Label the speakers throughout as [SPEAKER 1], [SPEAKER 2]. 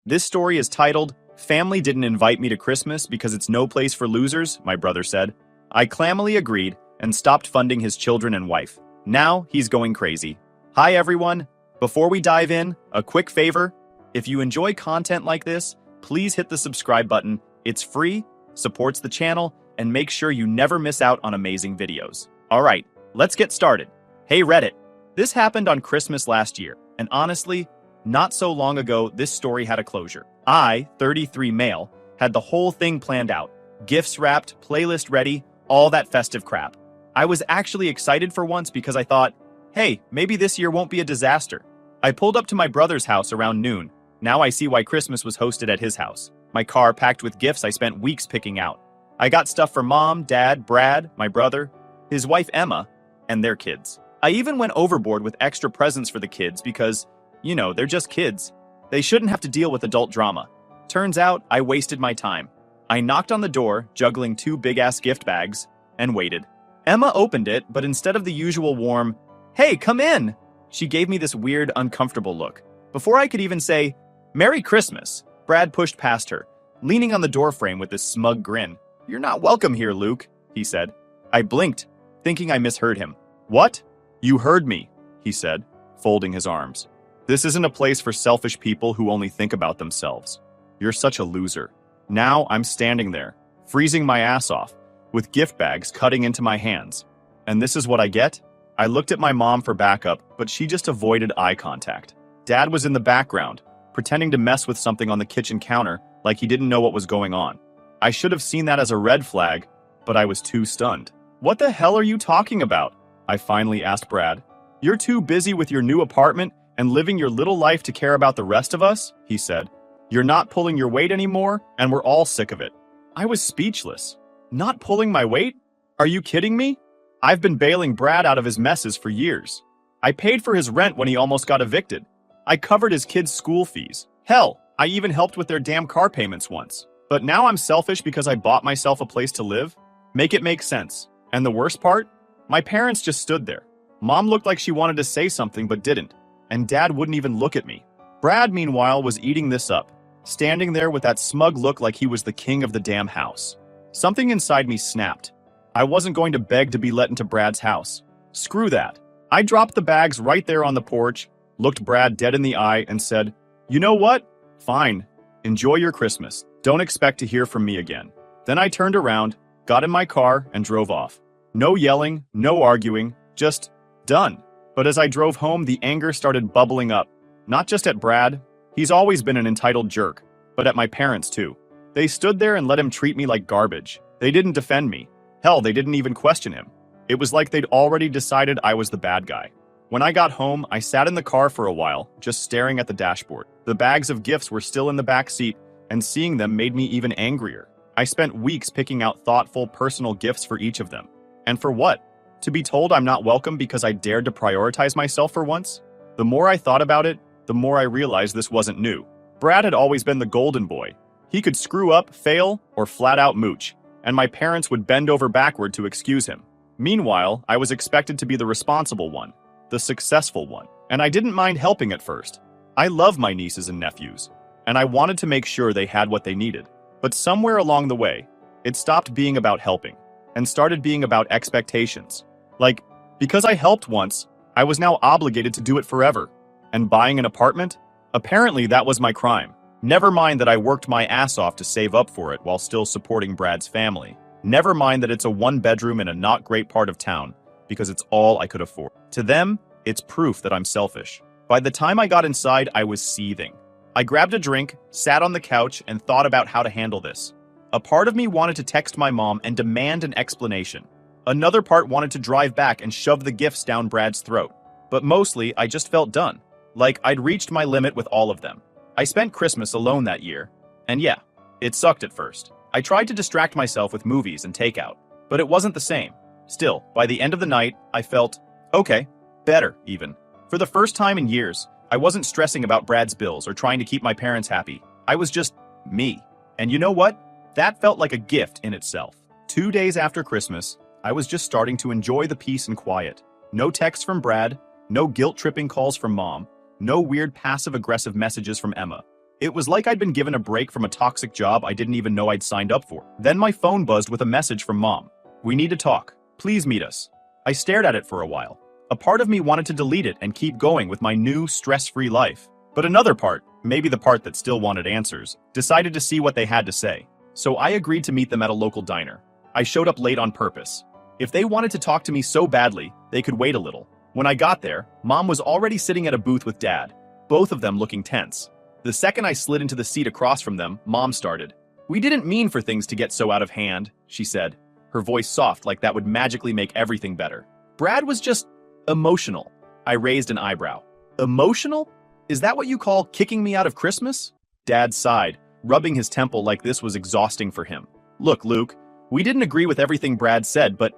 [SPEAKER 1] This story is titled, "Family Didn't Invite Me to Christmas Because It's No Place for Losers," my brother said. I clammily agreed and stopped funding his children and wife. Now he's going crazy. Hi everyone. Before we dive in, a quick favor. If you enjoy content like this, please hit the subscribe button. It's free, supports the channel, and make sure you never miss out on amazing videos. Alright, let's get started. Hey Reddit. This happened on Christmas last year, and honestly, not so long ago, this story had a closure. I, 33 male, had the whole thing planned out. Gifts wrapped, playlist ready, all that festive crap. I was actually excited for once because I thought, hey, maybe this year won't be a disaster. I pulled up to my brother's house around noon. Now I see why Christmas was hosted at his house. My car packed with gifts I spent weeks picking out. I got stuff for Mom, Dad, Brad, my brother, his wife Emma, and their kids. I even went overboard with extra presents for the kids because, you know, they're just kids. They shouldn't have to deal with adult drama. Turns out, I wasted my time. I knocked on the door, juggling two big-ass gift bags, and waited. Emma opened it, but instead of the usual warm, "Hey, come in!" she gave me this weird, uncomfortable look. Before I could even say, "Merry Christmas," Brad pushed past her, leaning on the doorframe with this smug grin. "You're not welcome here, Luke," he said. I blinked, thinking I misheard him. "What?" "You heard me," he said, folding his arms. "This isn't a place for selfish people who only think about themselves. You're such a loser." Now I'm standing there, freezing my ass off, with gift bags cutting into my hands. And this is what I get? I looked at my mom for backup, but she just avoided eye contact. Dad was in the background, pretending to mess with something on the kitchen counter like he didn't know what was going on. I should have seen that as a red flag, but I was too stunned. "What the hell are you talking about?" I finally asked Brad. "You're too busy with your new apartment and living your little life to care about the rest of us," he said. "You're not pulling your weight anymore, and we're all sick of it." I was speechless. Not pulling my weight? Are you kidding me? I've been bailing Brad out of his messes for years. I paid for his rent when he almost got evicted. I covered his kids' school fees. Hell, I even helped with their damn car payments once. But now I'm selfish because I bought myself a place to live? Make it make sense. And the worst part? My parents just stood there. Mom looked like she wanted to say something but didn't. And Dad wouldn't even look at me. Brad, meanwhile, was eating this up, standing there with that smug look like he was the king of the damn house. Something inside me snapped. I wasn't going to beg to be let into Brad's house. Screw that. I dropped the bags right there on the porch, looked Brad dead in the eye, and said, "You know what? Fine. Enjoy your Christmas. Don't expect to hear from me again." Then I turned around, got in my car, and drove off. No yelling, no arguing, just done. But as I drove home, the anger started bubbling up. Not just at Brad. He's always been an entitled jerk, but at my parents too. They stood there and let him treat me like garbage. They didn't defend me. Hell, they didn't even question him. It was like they'd already decided I was the bad guy. When I got home, I sat in the car for a while, just staring at the dashboard. The bags of gifts were still in the back seat, and seeing them made me even angrier. I spent weeks picking out thoughtful, personal gifts for each of them. And for what? To be told I'm not welcome because I dared to prioritize myself for once? The more I thought about it, the more I realized this wasn't new. Brad had always been the golden boy. He could screw up, fail, or flat out mooch, and my parents would bend over backward to excuse him. Meanwhile, I was expected to be the responsible one, the successful one, and I didn't mind helping at first. I love my nieces and nephews, and I wanted to make sure they had what they needed. But somewhere along the way, it stopped being about helping, and started being about expectations. Like, because I helped once, I was now obligated to do it forever. And buying an apartment? Apparently that was my crime. Never mind that I worked my ass off to save up for it while still supporting Brad's family. Never mind that it's a one-bedroom in a not great part of town, because it's all I could afford. To them, it's proof that I'm selfish. By the time I got inside, I was seething. I grabbed a drink, sat on the couch, and thought about how to handle this. A part of me wanted to text my mom and demand an explanation. Another part wanted to drive back and shove the gifts down Brad's throat. But mostly, I just felt done. Like I'd reached my limit with all of them. I spent Christmas alone that year, and yeah, it sucked at first. I tried to distract myself with movies and takeout, but it wasn't the same. Still, by the end of the night, I felt, okay, better even. For the first time in years, I wasn't stressing about Brad's bills or trying to keep my parents happy. I was just me. And you know what? That felt like a gift in itself. 2 days after Christmas, I was just starting to enjoy the peace and quiet. No texts from Brad, no guilt-tripping calls from Mom, no weird passive-aggressive messages from Emma. It was like I'd been given a break from a toxic job I didn't even know I'd signed up for. Then my phone buzzed with a message from Mom. "We need to talk. Please meet us." I stared at it for a while. A part of me wanted to delete it and keep going with my new, stress-free life. But another part, maybe the part that still wanted answers, decided to see what they had to say. So I agreed to meet them at a local diner. I showed up late on purpose. If they wanted to talk to me so badly, they could wait a little. When I got there, Mom was already sitting at a booth with Dad, both of them looking tense. The second I slid into the seat across from them, Mom started. "We didn't mean for things to get so out of hand," she said, her voice soft like that would magically make everything better. "Brad was just emotional." I raised an eyebrow. "Emotional? Is that what you call kicking me out of Christmas?" Dad sighed, rubbing his temple like this was exhausting for him. "Look, Luke, we didn't agree with everything Brad said, but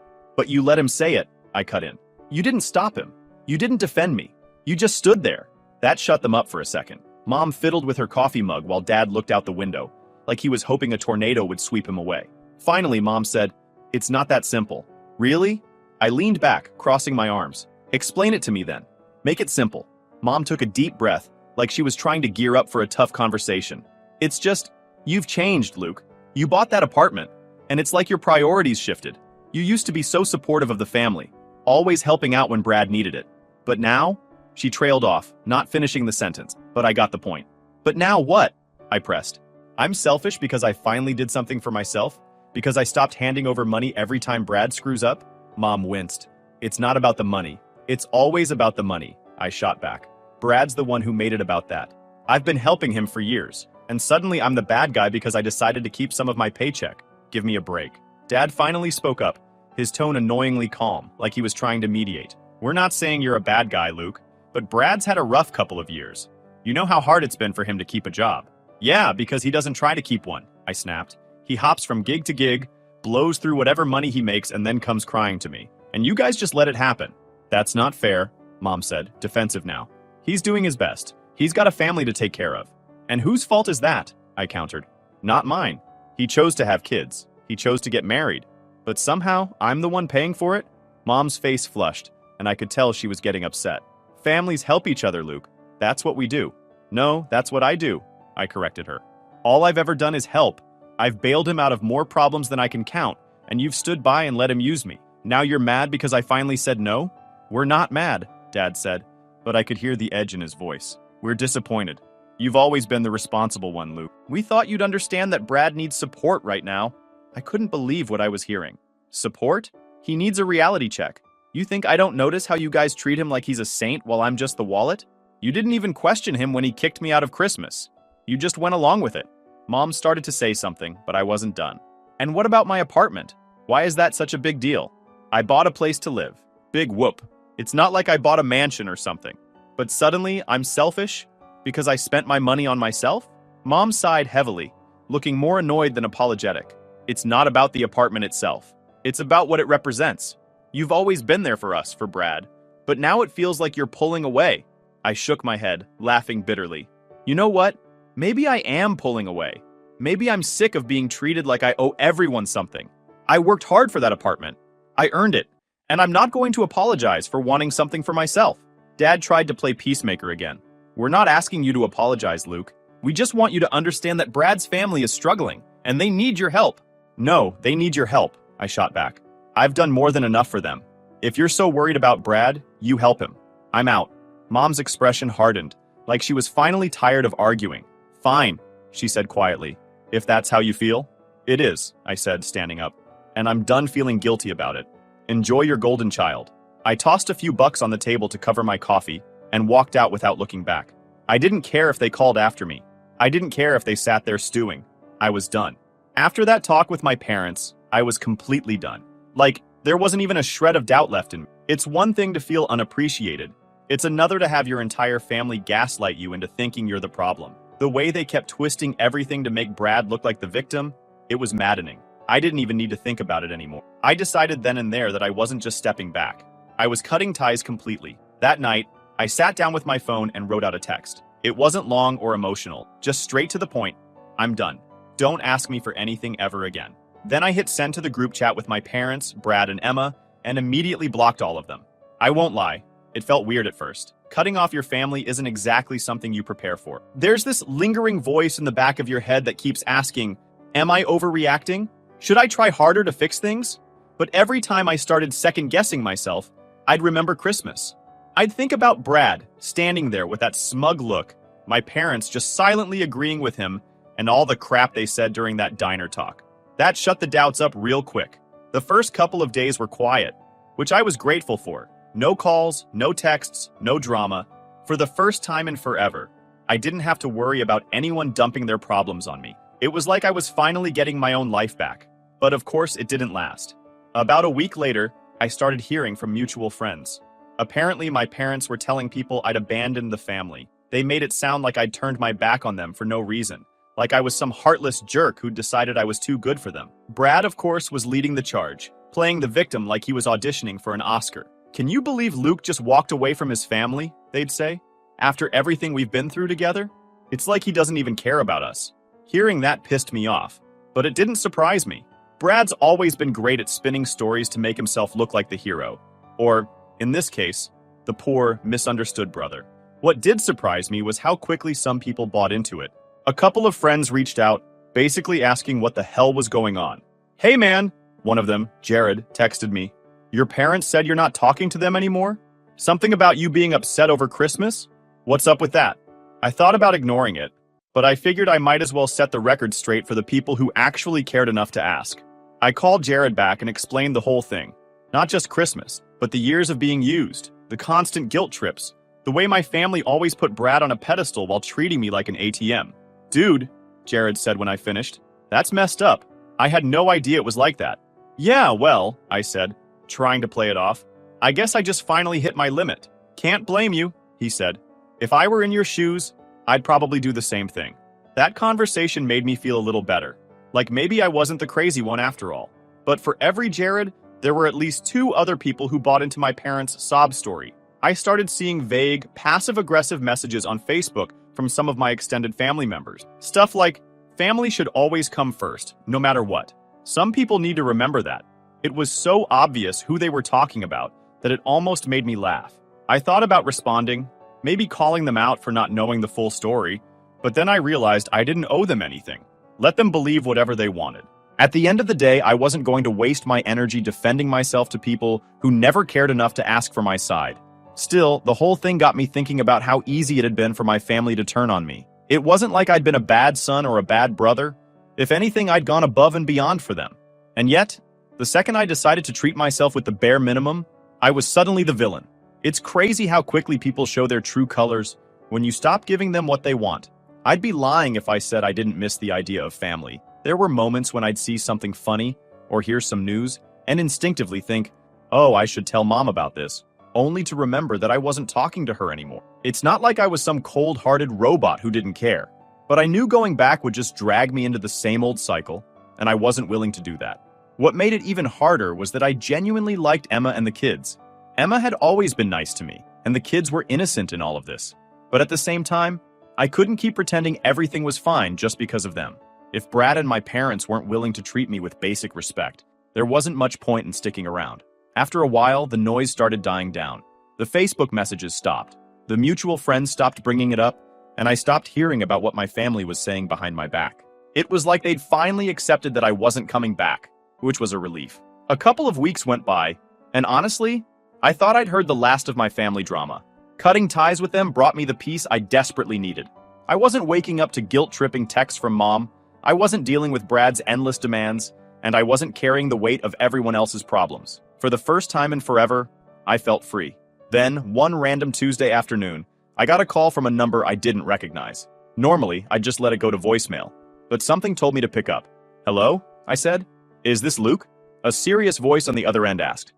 [SPEAKER 1] you let him say it," I cut in. "You didn't stop him. You didn't defend me. You just stood there." That shut them up for a second. Mom fiddled with her coffee mug while Dad looked out the window, like he was hoping a tornado would sweep him away. Finally, Mom said, "It's not that simple." "Really?" I leaned back, crossing my arms. "Explain it to me then. Make it simple." Mom took a deep breath, like she was trying to gear up for a tough conversation. "It's just, you've changed, Luke. You bought that apartment, and it's like your priorities shifted. You used to be so supportive of the family, always helping out when Brad needed it. But now?" She trailed off, not finishing the sentence, but I got the point. "But now what?" I pressed. "I'm selfish because I finally did something for myself? Because I stopped handing over money every time Brad screws up?" Mom winced. "It's not about the money. It's always about the money," I shot back. "Brad's the one who made it about that. I've been helping him for years, and suddenly I'm the bad guy because I decided to keep some of my paycheck. Give me a break." Dad finally spoke up, his tone annoyingly calm, like he was trying to mediate. "We're not saying you're a bad guy, Luke, but Brad's had a rough couple of years. You know how hard it's been for him to keep a job." "Yeah, because he doesn't try to keep one," I snapped. "He hops from gig to gig, blows through whatever money he makes, and then comes crying to me. And you guys just let it happen." "That's not fair," Mom said, defensive now. "He's doing his best. He's got a family to take care of." "And whose fault is that?" I countered. "Not mine. He chose to have kids. He chose to get married. But somehow, I'm the one paying for it?" Mom's face flushed, and I could tell she was getting upset. "Families help each other, Luke. That's what we do." "No, that's what I do," I corrected her. "All I've ever done is help. I've bailed him out of more problems than I can count, and you've stood by and let him use me. Now you're mad because I finally said no?" "We're not mad," Dad said, but I could hear the edge in his voice. "We're disappointed. You've always been the responsible one, Luke. We thought you'd understand that Brad needs support right now." I couldn't believe what I was hearing. "Support? He needs a reality check. You think I don't notice how you guys treat him like he's a saint while I'm just the wallet? You didn't even question him when he kicked me out of Christmas. You just went along with it." Mom started to say something, but I wasn't done. "And what about my apartment? Why is that such a big deal? I bought a place to live. Big whoop. It's not like I bought a mansion or something. But suddenly, I'm selfish? Because I spent my money on myself?" Mom sighed heavily, looking more annoyed than apologetic. "It's not about the apartment itself. It's about what it represents. You've always been there for us, for Brad. But now it feels like you're pulling away." I shook my head, laughing bitterly. "You know what? Maybe I am pulling away. Maybe I'm sick of being treated like I owe everyone something. I worked hard for that apartment. I earned it. And I'm not going to apologize for wanting something for myself." Dad tried to play peacemaker again. "We're not asking you to apologize, Luke. We just want you to understand that Brad's family is struggling, and they need your help." "No, they need your help," I shot back. "I've done more than enough for them. If you're so worried about Brad, you help him. I'm out." Mom's expression hardened, like she was finally tired of arguing. "Fine," she said quietly. "If that's how you feel." "It is," I said, standing up. "And I'm done feeling guilty about it. Enjoy your golden child." I tossed a few bucks on the table to cover my coffee and walked out without looking back. I didn't care if they called after me. I didn't care if they sat there stewing. I was done. After that talk with my parents, I was completely done. Like, there wasn't even a shred of doubt left in me. It's one thing to feel unappreciated. It's another to have your entire family gaslight you into thinking you're the problem. The way they kept twisting everything to make Brad look like the victim, it was maddening. I didn't even need to think about it anymore. I decided then and there that I wasn't just stepping back. I was cutting ties completely. That night, I sat down with my phone and wrote out a text. It wasn't long or emotional, just straight to the point. "I'm done. Don't ask me for anything ever again." Then I hit send to the group chat with my parents, Brad and Emma, and immediately blocked all of them. I won't lie, It felt weird at first. Cutting off your family isn't exactly something you prepare for. There's this lingering voice in the back of your head that keeps asking, am I overreacting? Should I try harder to fix things? But every time I started second-guessing myself, I'd remember Christmas. I'd think about Brad, standing there with that smug look, my parents just silently agreeing with him, and all the crap they said during that diner talk. That shut the doubts up real quick. The first couple of days were quiet, which I was grateful for. No calls, no texts, no drama. For the first time in forever, I didn't have to worry about anyone dumping their problems on me. It was like I was finally getting my own life back. But of course, it didn't last. About a week later, I started hearing from mutual friends. Apparently, my parents were telling people I'd abandoned the family. They made it sound like I'd turned my back on them for no reason, like I was some heartless jerk who'd decided I was too good for them. Brad, of course, was leading the charge, playing the victim like he was auditioning for an Oscar. Can you believe Luke just walked away from his family, they'd say, after everything we've been through together? It's like he doesn't even care about us. Hearing that pissed me off, but it didn't surprise me. Brad's always been great at spinning stories to make himself look like the hero, or, in this case, the poor, misunderstood brother. What did surprise me was how quickly some people bought into it. A couple of friends reached out, basically asking what the hell was going on. Hey man, one of them, Jared, texted me. Your parents said you're not talking to them anymore? Something about you being upset over Christmas? What's up with that? I thought about ignoring it, but I figured I might as well set the record straight for the people who actually cared enough to ask. I called Jared back and explained the whole thing. Not just Christmas, but the years of being used, the constant guilt trips, the way my family always put Brad on a pedestal while treating me like an ATM. Dude, Jared said when I finished, that's messed up. I had no idea it was like that. Yeah, well, I said, trying to play it off. I guess I just finally hit my limit. Can't blame you, he said. If I were in your shoes, I'd probably do the same thing. That conversation made me feel a little better. Like maybe I wasn't the crazy one after all. But for every Jared, there were at least 2 other people who bought into my parents' sob story. I started seeing vague, passive-aggressive messages on Facebook from some of my extended family members. Stuff like, family should always come first, no matter what. Some people need to remember that. It was so obvious who they were talking about that it almost made me laugh. I thought about responding, maybe calling them out for not knowing the full story, but then I realized I didn't owe them anything. Let them believe whatever they wanted. At the end of the day, I wasn't going to waste my energy defending myself to people who never cared enough to ask for my side. Still, the whole thing got me thinking about how easy it had been for my family to turn on me. It wasn't like I'd been a bad son or a bad brother. If anything, I'd gone above and beyond for them. And yet, the second I decided to treat myself with the bare minimum, I was suddenly the villain. It's crazy how quickly people show their true colors when you stop giving them what they want. I'd be lying if I said I didn't miss the idea of family. There were moments when I'd see something funny or hear some news and instinctively think, oh, I should tell mom about this, only to remember that I wasn't talking to her anymore. It's not like I was some cold-hearted robot who didn't care, but I knew going back would just drag me into the same old cycle, and I wasn't willing to do that. What made it even harder was that I genuinely liked Emma and the kids. Emma had always been nice to me, and the kids were innocent in all of this. But at the same time, I couldn't keep pretending everything was fine just because of them. If Brad and my parents weren't willing to treat me with basic respect, there wasn't much point in sticking around. After a while, the noise started dying down. The Facebook messages stopped. The mutual friends stopped bringing it up, and I stopped hearing about what my family was saying behind my back. It was like they'd finally accepted that I wasn't coming back, which was a relief. A couple of weeks went by, and honestly, I thought I'd heard the last of my family drama. Cutting ties with them brought me the peace I desperately needed. I wasn't waking up to guilt-tripping texts from mom, I wasn't dealing with Brad's endless demands, and I wasn't carrying the weight of everyone else's problems. For the first time in forever, I felt free. Then, one random Tuesday afternoon, I got a call from a number I didn't recognize. Normally, I'd just let it go to voicemail, but something told me to pick up. Hello? I said. Is this Luke? A serious voice on the other end asked.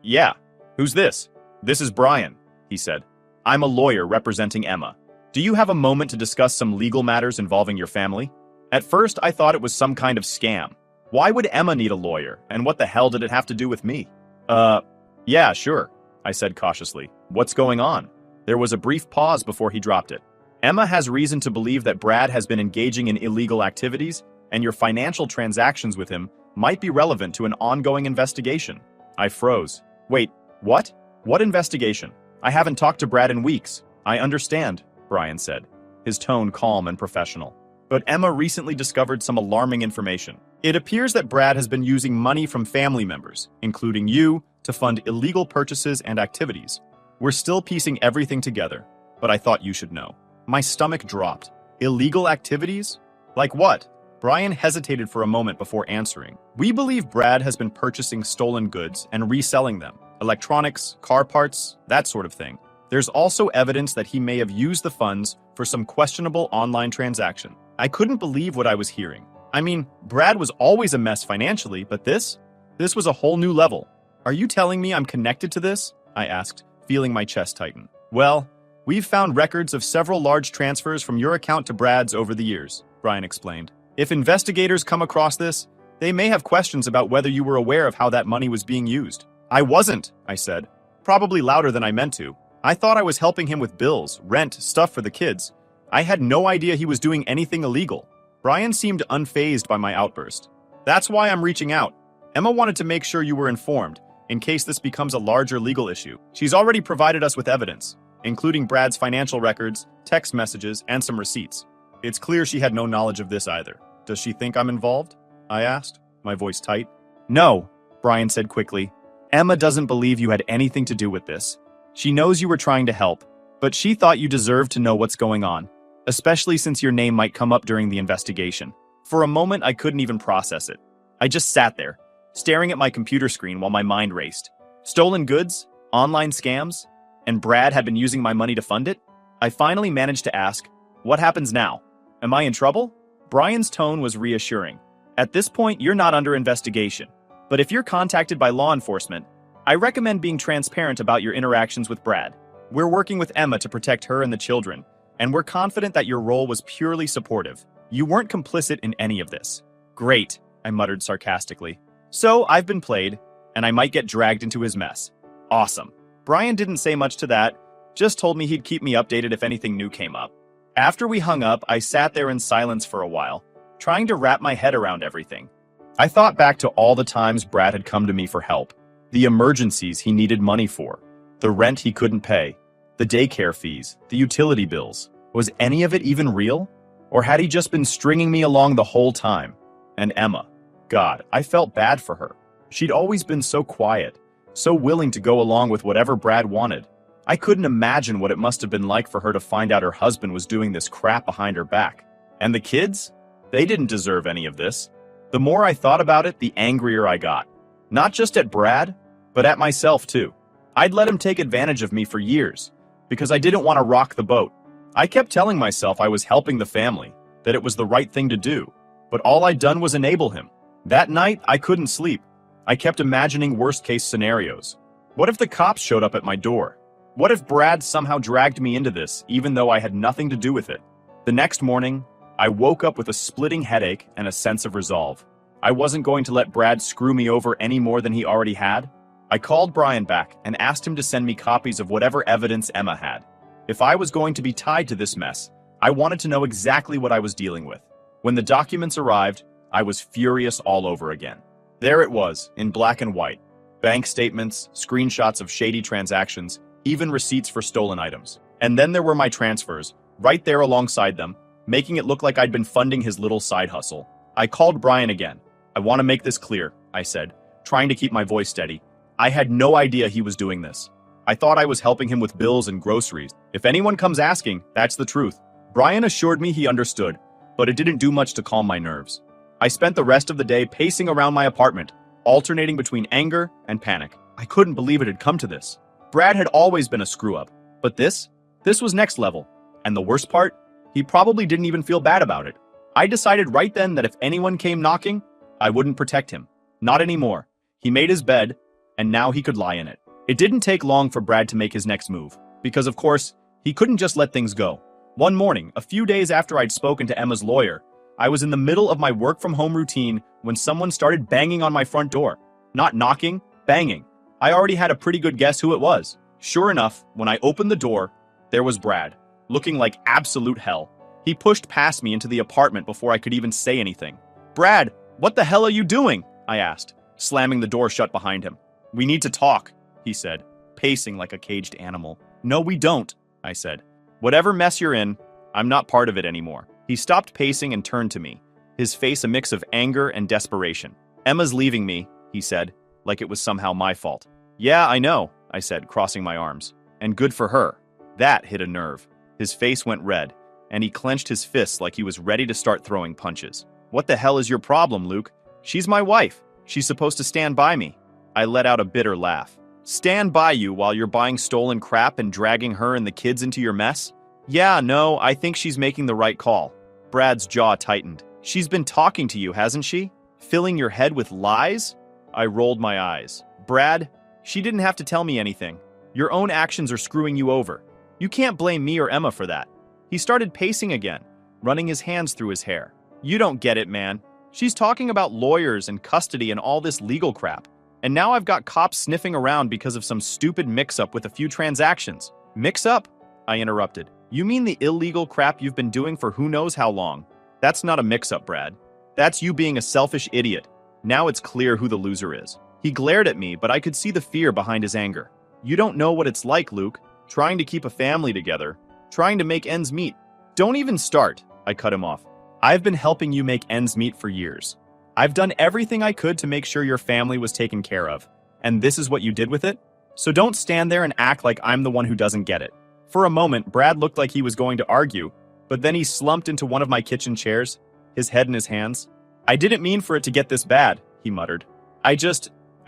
[SPEAKER 1] Yeah. Who's this? This is Brian, he said. I'm a lawyer representing Emma. Do you have a moment to discuss some legal matters involving your family? At first, I thought it was some kind of scam. Why would Emma need a lawyer, and what the hell did it have to do with me? Yeah, sure, I said cautiously. What's going on? There was a brief pause before he dropped it. Emma has reason to believe that Brad has been engaging in illegal activities, and your financial transactions with him might be relevant to an ongoing investigation. I froze. Wait, what? What investigation? I haven't talked to Brad in weeks. I understand, Brian said, his tone calm and professional. But Emma recently discovered some alarming information. It appears that Brad has been using money from family members, including you, to fund illegal purchases and activities. We're still piecing everything together, but I thought you should know. My stomach dropped. Illegal activities? Like what? Brian hesitated for a moment before answering. We believe Brad has been purchasing stolen goods and reselling them. Electronics, car parts, that sort of thing. There's also evidence that he may have used the funds for some questionable online transaction. I couldn't believe what I was hearing. I mean, Brad was always a mess financially, but this was a whole new level. Are you telling me I'm connected to this? I asked, feeling my chest tighten. Well, we've found records of several large transfers from your account to Brad's over the years, Brian explained. If investigators come across this, they may have questions about whether you were aware of how that money was being used. I wasn't, I said, probably louder than I meant to. I thought I was helping him with bills, rent, stuff for the kids. I had no idea he was doing anything illegal. Brian seemed unfazed by my outburst. That's why I'm reaching out. Emma wanted to make sure you were informed, in case this becomes a larger legal issue. She's already provided us with evidence, including Brad's financial records, text messages, and some receipts. It's clear she had no knowledge of this either. Does she think I'm involved? I asked, my voice tight. No, Brian said quickly. Emma doesn't believe you had anything to do with this. She knows you were trying to help, but she thought you deserved to know what's going on, especially since your name might come up during the investigation. For a moment, I couldn't even process it. I just sat there, staring at my computer screen while my mind raced. Stolen goods, online scams, and Brad had been using my money to fund it? I finally managed to ask, what happens now? Am I in trouble? Brian's tone was reassuring. At this point, you're not under investigation. But if you're contacted by law enforcement, I recommend being transparent about your interactions with Brad. We're working with Emma to protect her and the children, and we're confident that your role was purely supportive. You weren't complicit in any of this. Great, I muttered sarcastically. So I've been played, and I might get dragged into his mess. Awesome. Brian didn't say much to that, just told me he'd keep me updated if anything new came up. After we hung up, I sat there in silence for a while, trying to wrap my head around everything. I thought back to all the times Brad had come to me for help, the emergencies he needed money for, the rent he couldn't pay, the daycare fees, the utility bills. Was any of it even real? Or had he just been stringing me along the whole time? And Emma. God, I felt bad for her. She'd always been so quiet, so willing to go along with whatever Brad wanted. I couldn't imagine what it must have been like for her to find out her husband was doing this crap behind her back. And the kids? They didn't deserve any of this. The more I thought about it, the angrier I got. Not just at Brad, but at myself too. I'd let him take advantage of me for years, because I didn't want to rock the boat. I kept telling myself I was helping the family, that it was the right thing to do, but all I'd done was enable him. That night, I couldn't sleep. I kept imagining worst-case scenarios. What if the cops showed up at my door? What if Brad somehow dragged me into this, even though I had nothing to do with it? The next morning, I woke up with a splitting headache and a sense of resolve. I wasn't going to let Brad screw me over any more than he already had. I called Brian back and asked him to send me copies of whatever evidence Emma had. If I was going to be tied to this mess, I wanted to know exactly what I was dealing with. When the documents arrived, I was furious all over again. There it was, in black and white. Bank statements, screenshots of shady transactions, even receipts for stolen items. And then there were my transfers, right there alongside them, making it look like I'd been funding his little side hustle. I called Brian again. I want to make this clear, I said, trying to keep my voice steady. I had no idea he was doing this. I thought I was helping him with bills and groceries. If anyone comes asking, that's the truth. Brian assured me he understood, but it didn't do much to calm my nerves. I spent the rest of the day pacing around my apartment, alternating between anger and panic. I couldn't believe it had come to this. Brad had always been a screw-up, but this was next level. And the worst part? He probably didn't even feel bad about it. I decided right then that if anyone came knocking, I wouldn't protect him. Not anymore. He made his bed, and now he could lie in it. It didn't take long for Brad to make his next move, because of course, he couldn't just let things go. One morning, a few days after I'd spoken to Emma's lawyer, I was in the middle of my work-from-home routine when someone started banging on my front door. Not knocking, banging. I already had a pretty good guess who it was. Sure enough, when I opened the door, there was Brad, looking like absolute hell. He pushed past me into the apartment before I could even say anything. Brad, what the hell are you doing? I asked, slamming the door shut behind him. We need to talk, he said, pacing like a caged animal. No, we don't, I said. Whatever mess you're in, I'm not part of it anymore. He stopped pacing and turned to me, his face a mix of anger and desperation. Emma's leaving me, he said, like it was somehow my fault. Yeah, I know, I said, crossing my arms. And good for her. That hit a nerve. His face went red, and he clenched his fists like he was ready to start throwing punches. What the hell is your problem, Luke? She's my wife. She's supposed to stand by me. I let out a bitter laugh. Stand by you while you're buying stolen crap and dragging her and the kids into your mess? Yeah, no, I think she's making the right call. Brad's jaw tightened. She's been talking to you, hasn't she? Filling your head with lies? I rolled my eyes. Brad, she didn't have to tell me anything. Your own actions are screwing you over. You can't blame me or Emma for that. He started pacing again, running his hands through his hair. You don't get it, man. She's talking about lawyers and custody and all this legal crap. And now I've got cops sniffing around because of some stupid mix-up with a few transactions. Mix-up? I interrupted. You mean the illegal crap you've been doing for who knows how long? That's not a mix-up, Brad. That's you being a selfish idiot. Now it's clear who the loser is. He glared at me, but I could see the fear behind his anger. You don't know what it's like, Luke. Trying to keep a family together. Trying to make ends meet. Don't even start, I cut him off. I've been helping you make ends meet for years. I've done everything I could to make sure your family was taken care of. And this is what you did with it? So don't stand there and act like I'm the one who doesn't get it. For a moment, Brad looked like he was going to argue, but then he slumped into one of my kitchen chairs, his head in his hands. I didn't mean for it to get this bad, he muttered. I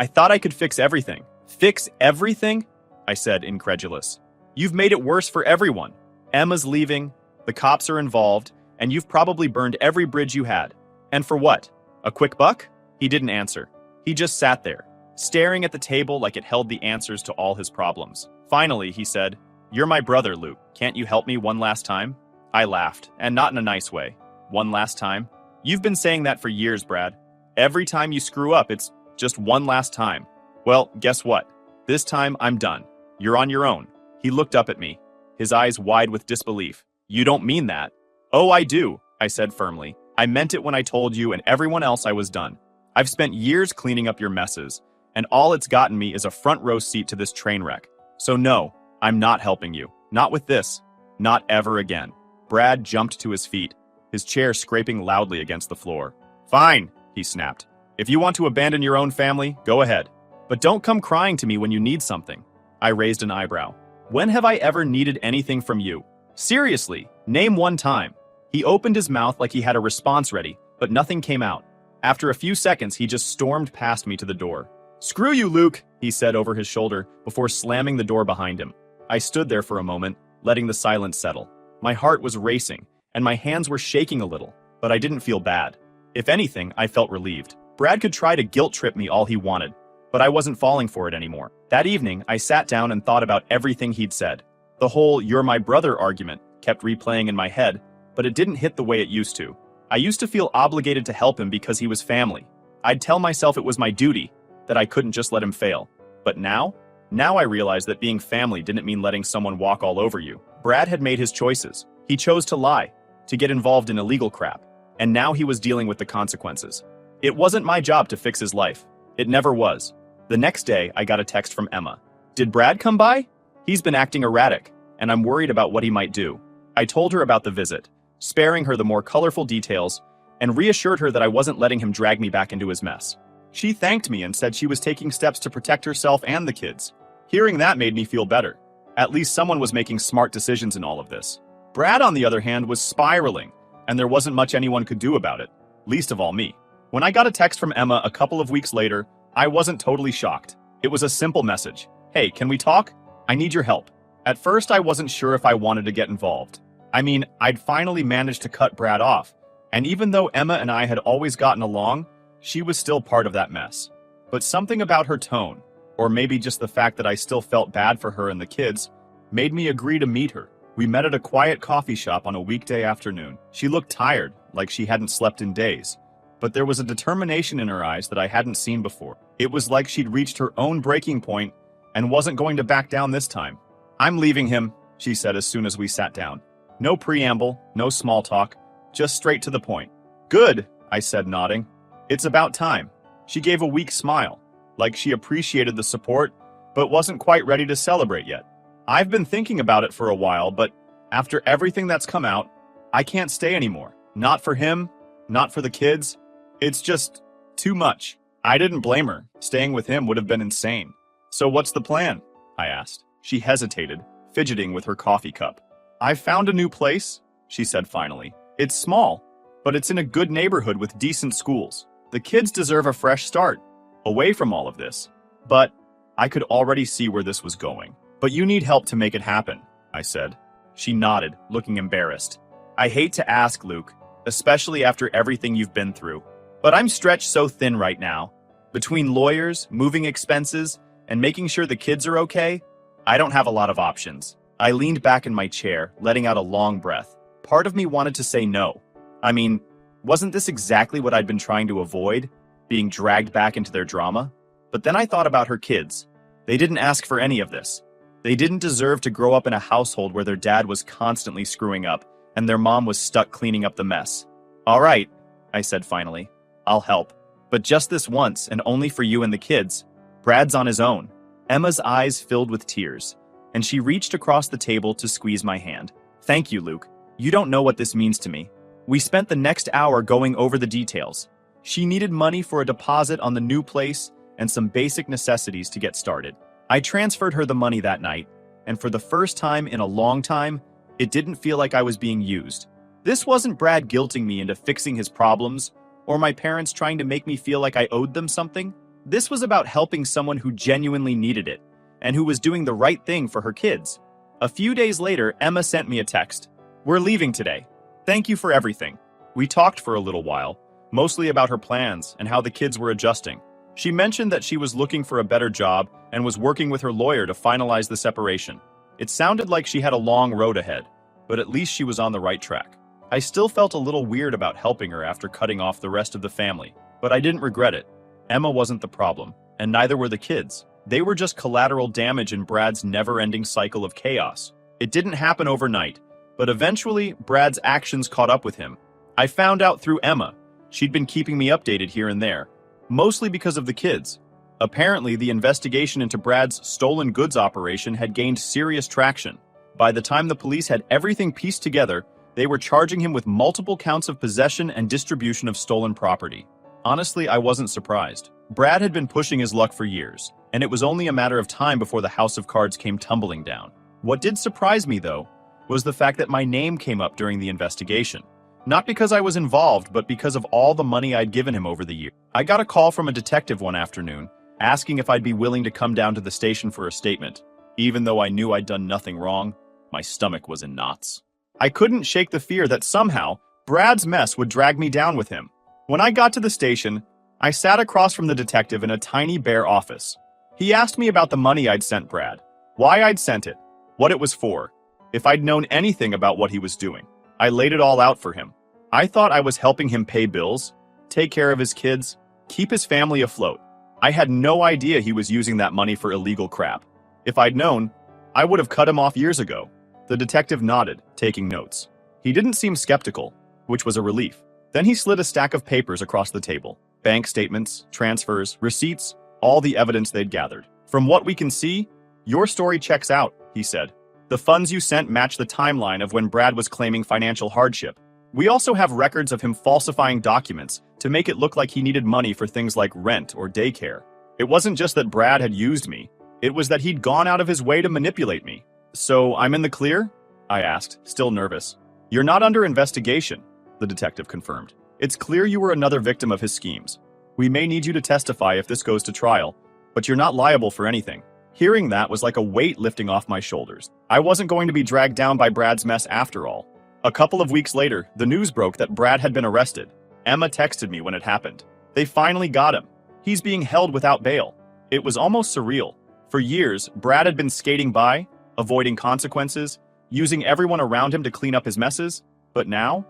[SPEAKER 1] thought I could fix everything. Fix everything? I said, incredulous. You've made it worse for everyone. Emma's leaving, the cops are involved, and you've probably burned every bridge you had. And for what? A quick buck? He didn't answer. He just sat there, staring at the table like it held the answers to all his problems. Finally, he said, You're my brother, Luke. Can't you help me one last time? I laughed, and not in a nice way. One last time? You've been saying that for years, Brad. Every time you screw up, it's just one last time. Well, guess what? This time, I'm done. You're on your own. He looked up at me, his eyes wide with disbelief. You don't mean that. Oh, I do, I said firmly. I meant it when I told you and everyone else I was done. I've spent years cleaning up your messes, and all it's gotten me is a front row seat to this train wreck. So no, I'm not helping you. Not with this. Not ever again. Brad jumped to his feet, his chair scraping loudly against the floor. Fine, he snapped. If you want to abandon your own family, go ahead. But don't come crying to me when you need something. I raised an eyebrow. When have I ever needed anything from you? Seriously, name one time. He opened his mouth like he had a response ready, but nothing came out. After a few seconds, he just stormed past me to the door. Screw you, Luke, he said over his shoulder before slamming the door behind him. I stood there for a moment, letting the silence settle. My heart was racing, and my hands were shaking a little, but I didn't feel bad. If anything, I felt relieved. Brad could try to guilt-trip me all he wanted, but I wasn't falling for it anymore. That evening, I sat down and thought about everything he'd said. The whole "you're my brother" argument kept replaying in my head, but it didn't hit the way it used to. I used to feel obligated to help him because he was family. I'd tell myself it was my duty, that I couldn't just let him fail. But now I realized that being family didn't mean letting someone walk all over you. Brad had made his choices. He chose to lie, to get involved in illegal crap, and now he was dealing with the consequences. It wasn't my job to fix his life. It never was. The next day, I got a text from Emma. Did Brad come by? He's been acting erratic, and I'm worried about what he might do. I told her about the visit, sparing her the more colorful details, and reassured her that I wasn't letting him drag me back into his mess. She thanked me and said she was taking steps to protect herself and the kids. Hearing that made me feel better. At least someone was making smart decisions in all of this. Brad, on the other hand, was spiraling, and there wasn't much anyone could do about it, least of all me. When I got a text from Emma a couple of weeks later, I wasn't totally shocked. It was a simple message. Hey, can we talk? I need your help. At first, I wasn't sure if I wanted to get involved. I mean, I'd finally managed to cut Brad off, and even though Emma and I had always gotten along, she was still part of that mess. But something about her tone, or maybe just the fact that I still felt bad for her and the kids, made me agree to meet her. We met at a quiet coffee shop on a weekday afternoon. She looked tired, like she hadn't slept in days. But there was a determination in her eyes that I hadn't seen before. It was like she'd reached her own breaking point and wasn't going to back down this time. I'm leaving him, she said as soon as we sat down. No preamble, no small talk, just straight to the point. Good, I said, nodding. It's about time. She gave a weak smile, like she appreciated the support, but wasn't quite ready to celebrate yet. I've been thinking about it for a while, but after everything that's come out, I can't stay anymore. Not for him, not for the kids. It's just too much. I didn't blame her. Staying with him would have been insane. So what's the plan? I asked. She hesitated, fidgeting with her coffee cup. I've found a new place, she said finally. It's small, but it's in a good neighborhood with decent schools. The kids deserve a fresh start, away from all of this. But I could already see where this was going. But you need help to make it happen, I said. She nodded, looking embarrassed. I hate to ask, Luke, especially after everything you've been through. But I'm stretched so thin right now. Between lawyers, moving expenses, and making sure the kids are okay, I don't have a lot of options. I leaned back in my chair, letting out a long breath. Part of me wanted to say no. I mean, wasn't this exactly what I'd been trying to avoid? Being dragged back into their drama? But then I thought about her kids. They didn't ask for any of this. They didn't deserve to grow up in a household where their dad was constantly screwing up and their mom was stuck cleaning up the mess. All right, I said finally. I'll help. But just this once, and only for you and the kids. Brad's on his own. Emma's eyes filled with tears, and she reached across the table to squeeze my hand. Thank you, Luke. You don't know what this means to me. We spent the next hour going over the details. She needed money for a deposit on the new place and some basic necessities to get started. I transferred her the money that night, and for the first time in a long time, it didn't feel like I was being used. This wasn't Brad guilting me into fixing his problems, or my parents trying to make me feel like I owed them something. This was about helping someone who genuinely needed it, and who was doing the right thing for her kids. A few days later, Emma sent me a text. We're leaving today. Thank you for everything. We talked for a little while, mostly about her plans and how the kids were adjusting. She mentioned that she was looking for a better job and was working with her lawyer to finalize the separation. It sounded like she had a long road ahead, but at least she was on the right track. I still felt a little weird about helping her after cutting off the rest of the family, but I didn't regret it. Emma wasn't the problem, and neither were the kids. They were just collateral damage in Brad's never-ending cycle of chaos. It didn't happen overnight, but eventually Brad's actions caught up with him. I found out through Emma. She'd been keeping me updated here and there, mostly because of the kids. Apparently, the investigation into Brad's stolen goods operation had gained serious traction. By the time the police had everything pieced together, they were charging him with multiple counts of possession and distribution of stolen property. Honestly, I wasn't surprised. Brad had been pushing his luck for years, and it was only a matter of time before the house of cards came tumbling down. What did surprise me, though, was the fact that my name came up during the investigation. Not because I was involved, but because of all the money I'd given him over the year. I got a call from a detective one afternoon, asking if I'd be willing to come down to the station for a statement. Even though I knew I'd done nothing wrong, my stomach was in knots. I couldn't shake the fear that somehow Brad's mess would drag me down with him. When I got to the station, I sat across from the detective in a tiny bare office. He asked me about the money I'd sent Brad, why I'd sent it, what it was for, if I'd known anything about what he was doing. I laid it all out for him. I thought I was helping him pay bills, take care of his kids, keep his family afloat. I had no idea he was using that money for illegal crap. If I'd known, I would have cut him off years ago. The detective nodded, taking notes. He didn't seem skeptical, which was a relief. Then he slid a stack of papers across the table. Bank statements, transfers, receipts, all the evidence they'd gathered. From what we can see, your story checks out, he said. The funds you sent match the timeline of when Brad was claiming financial hardship. We also have records of him falsifying documents to make it look like he needed money for things like rent or daycare. It wasn't just that Brad had used me, it was that he'd gone out of his way to manipulate me. So I'm in the clear? I asked, still nervous. You're not under investigation, the detective confirmed. It's clear you were another victim of his schemes. We may need you to testify if this goes to trial, but you're not liable for anything. Hearing that was like a weight lifting off my shoulders. I wasn't going to be dragged down by Brad's mess after all. A couple of weeks later, the news broke that Brad had been arrested. Emma texted me when it happened. They finally got him. He's being held without bail. It was almost surreal. For years, Brad had been skating by, avoiding consequences, using everyone around him to clean up his messes. But now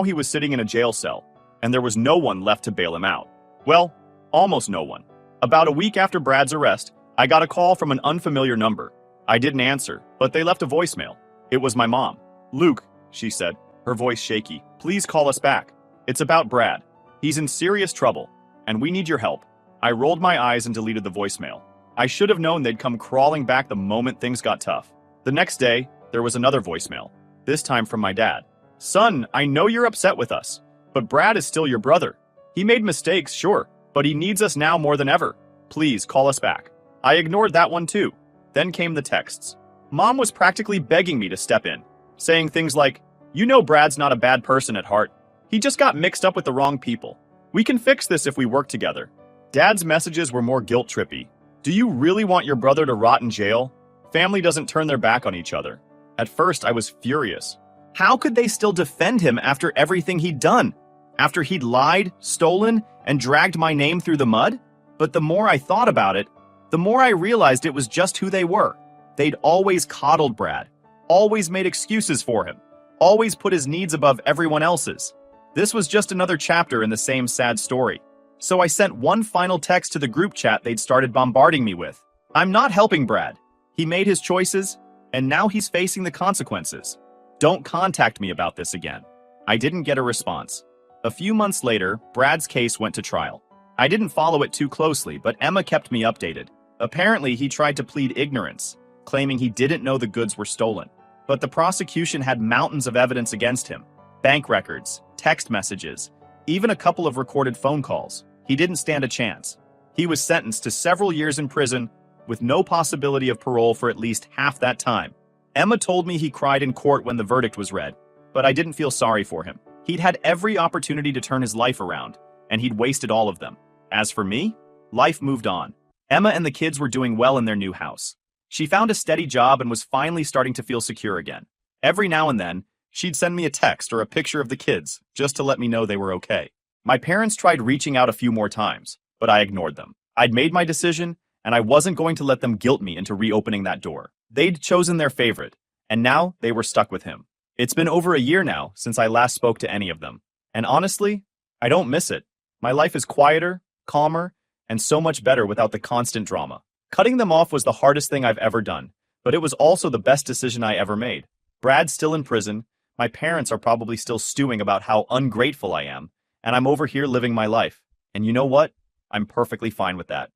[SPEAKER 1] he was sitting in a jail cell, and there was no one left to bail him out. Well, almost no one. About a week after Brad's arrest, I got a call from an unfamiliar number. I didn't answer, but they left a voicemail. It was my mom. Luke, she said, her voice shaky, please call us back. It's about Brad. He's in serious trouble, and we need your help. I rolled my eyes and deleted the voicemail. I should have known they'd come crawling back the moment things got tough. The next day, there was another voicemail, this time from my dad. Son, I know you're upset with us, but Brad is still your brother. He made mistakes, sure, but he needs us now more than ever. Please call us back. I ignored that one too. Then came the texts. Mom was practically begging me to step in, saying things like, you know Brad's not a bad person at heart. He just got mixed up with the wrong people. We can fix this if we work together. Dad's messages were more guilt-trippy. Do you really want your brother to rot in jail? Family doesn't turn their back on each other. At first, I was furious. How could they still defend him after everything he'd done? After he'd lied, stolen, and dragged my name through the mud? But the more I thought about it, the more I realized it was just who they were. They'd always coddled Brad, always made excuses for him, always put his needs above everyone else's. This was just another chapter in the same sad story. So I sent one final text to the group chat they'd started bombarding me with. I'm not helping Brad. He made his choices, and now he's facing the consequences. Don't contact me about this again. I didn't get a response. A few months later, Brad's case went to trial. I didn't follow it too closely, but Emma kept me updated. Apparently, he tried to plead ignorance, claiming he didn't know the goods were stolen. But the prosecution had mountains of evidence against him. Bank records, text messages, even a couple of recorded phone calls. He didn't stand a chance. He was sentenced to several years in prison, with no possibility of parole for at least half that time. Emma told me he cried in court when the verdict was read, but I didn't feel sorry for him. He'd had every opportunity to turn his life around, and he'd wasted all of them. As for me, life moved on. Emma and the kids were doing well in their new house. She found a steady job and was finally starting to feel secure again. Every now and then, she'd send me a text or a picture of the kids, just to let me know they were okay. My parents tried reaching out a few more times, but I ignored them. I'd made my decision, and I wasn't going to let them guilt me into reopening that door. They'd chosen their favorite, and now they were stuck with him. It's been over a year now since I last spoke to any of them. And honestly, I don't miss it. My life is quieter, calmer, and so much better without the constant drama. Cutting them off was the hardest thing I've ever done, but it was also the best decision I ever made. Brad's still in prison, my parents are probably still stewing about how ungrateful I am, and I'm over here living my life. And you know what? I'm perfectly fine with that.